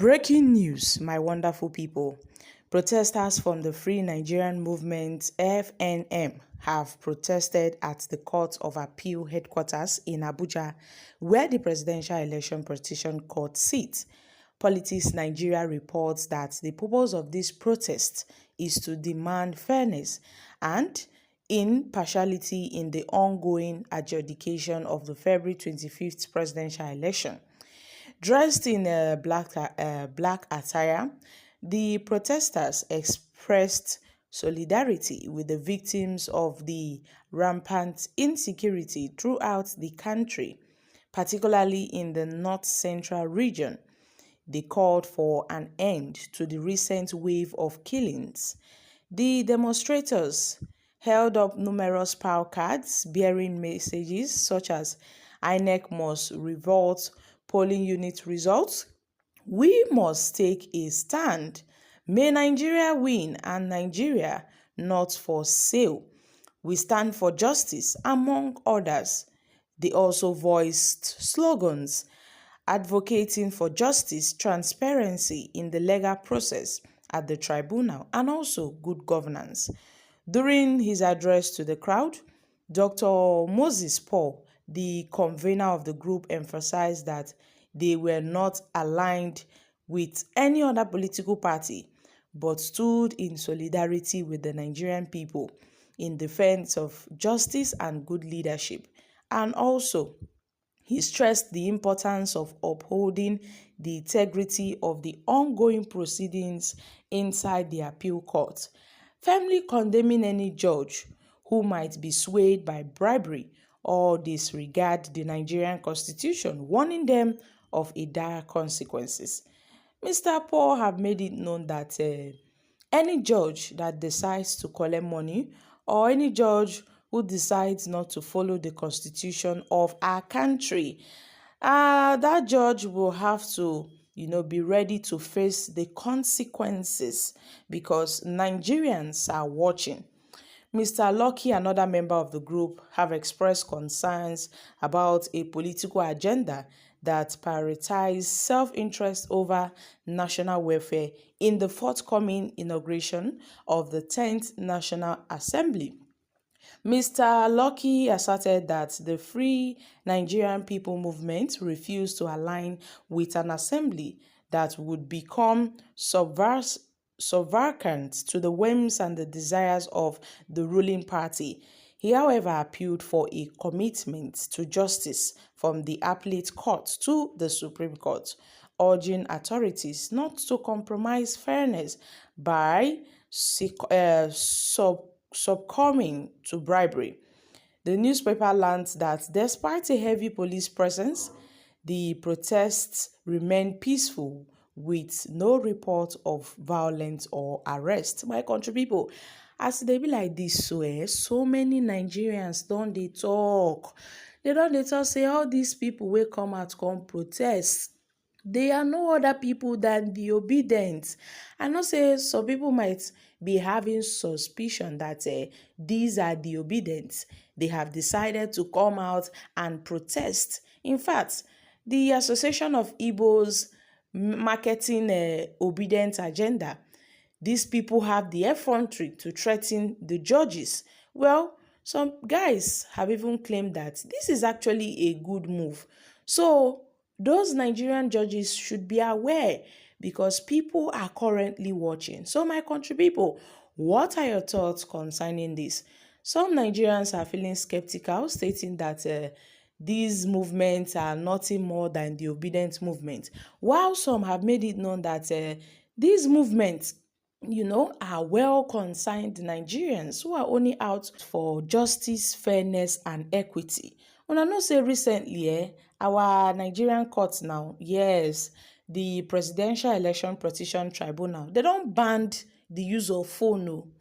Breaking news, my wonderful people. Protesters from the Free Nigerian Movement (FNM) have protested at the Court of Appeal headquarters in Abuja, where the Presidential Election Petition Court sits. Politics Nigeria reports that the purpose of this protest is to demand fairness and impartiality in the ongoing adjudication of the February 25th presidential election. Dressed in a black attire, the protesters expressed solidarity with the victims of the rampant insecurity throughout the country, particularly in the north-central region. They called for an end to the recent wave of killings. The demonstrators held up numerous placards bearing messages such as INEC must revolt polling unit results. We must take a stand. May Nigeria win and Nigeria not for sale. We stand for justice, among others. They also voiced slogans advocating for justice, transparency in the legal process at the tribunal, and also good governance. During his address to the crowd, Dr. Moses Paul, the convener of the group, emphasized that they were not aligned with any other political party, but stood in solidarity with the Nigerian people in defense of justice and good leadership. And also, he stressed the importance of upholding the integrity of the ongoing proceedings inside the appeal court, firmly condemning any judge who might be swayed by bribery or disregard the Nigerian constitution, warning them of dire consequences. Mr. Paul have made it known that any judge that decides to collect money or any judge who decides not to follow the constitution of our country, that judge will have to be ready to face the consequences because Nigerians are watching. Mr. Lucky and other member of the group have expressed concerns about a political agenda that prioritizes self-interest over national welfare in the forthcoming inauguration of the 10th National Assembly. Mr. Lucky asserted that the Free Nigerian People movement refused to align with an assembly that would become subversive to the whims and the desires of the ruling party. He, however, appealed for a commitment to justice from the appellate court to the Supreme Court, urging authorities not to compromise fairness by succumbing to bribery. The newspaper learned that despite a heavy police presence, the protests remained peaceful with no report of violence or arrest. My country people, as they be like this, so many Nigerians don't they talk. They don't they talk say all these people will come out come protest. They are no other people than the obedient. I know say some people might be having suspicion that these are the obedient. They have decided to come out and protest. In fact, the Association of Igbos marketing obedient agenda, these people have the effrontery to threaten the judges. Well, some guys have even claimed that this is actually a good move. So those Nigerian judges should be aware because people are currently watching. So my country people, what are your thoughts concerning this? Some Nigerians are feeling skeptical, stating that these movements are nothing more than the obedient movement, while some have made it known that these movements are well concerned Nigerians who are only out for justice, fairness, and equity. When I know say recently, our Nigerian courts now, yes, the Presidential Election Petition Tribunal, they don't ban the use of phone.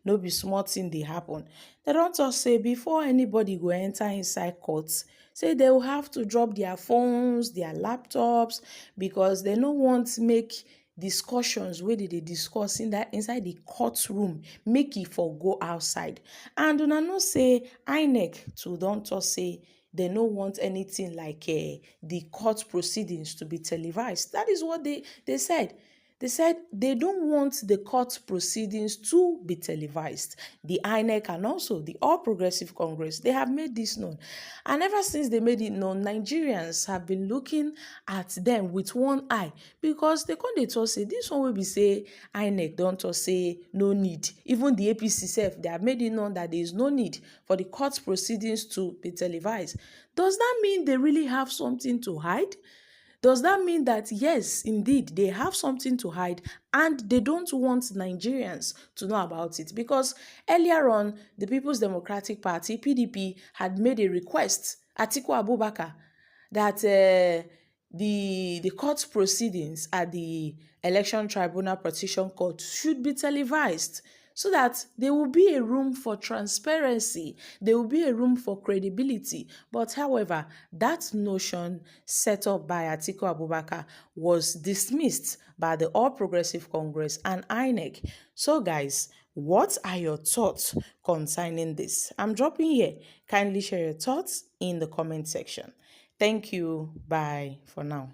No be small thing they happen. They don't just say before anybody go enter inside courts, say they will have to drop their phones, their laptops, because they don't want to make discussions wey they discuss inside the courtroom make it for go outside. And una know say INEC too don talk say they don't want anything like the court proceedings to be televised. That is what they said. They said they don't want the court proceedings to be televised. The INEC and also the All Progressive Congress, they have made this known. And ever since they made it known, Nigerians have been looking at them with one eye, because they can't talk say this one will be say INEC don't talk say no need. Even the APC self, they have made it known that there is no need for the court proceedings to be televised. Does that mean they really have something to hide? Does that mean that, yes, indeed, they have something to hide and they don't want Nigerians to know about it? Because earlier on, the People's Democratic Party, PDP, had made a request, Atiku Abubakar, that the court proceedings at the Election Tribunal Petition Court should be televised, so that there will be a room for transparency, there will be a room for credibility. But however, that notion set up by Atiku Abubakar was dismissed by the All Progressive Congress and INEC. So guys, what are your thoughts concerning this? I'm dropping here. Kindly share your thoughts in the comment section. Thank you. Bye for now.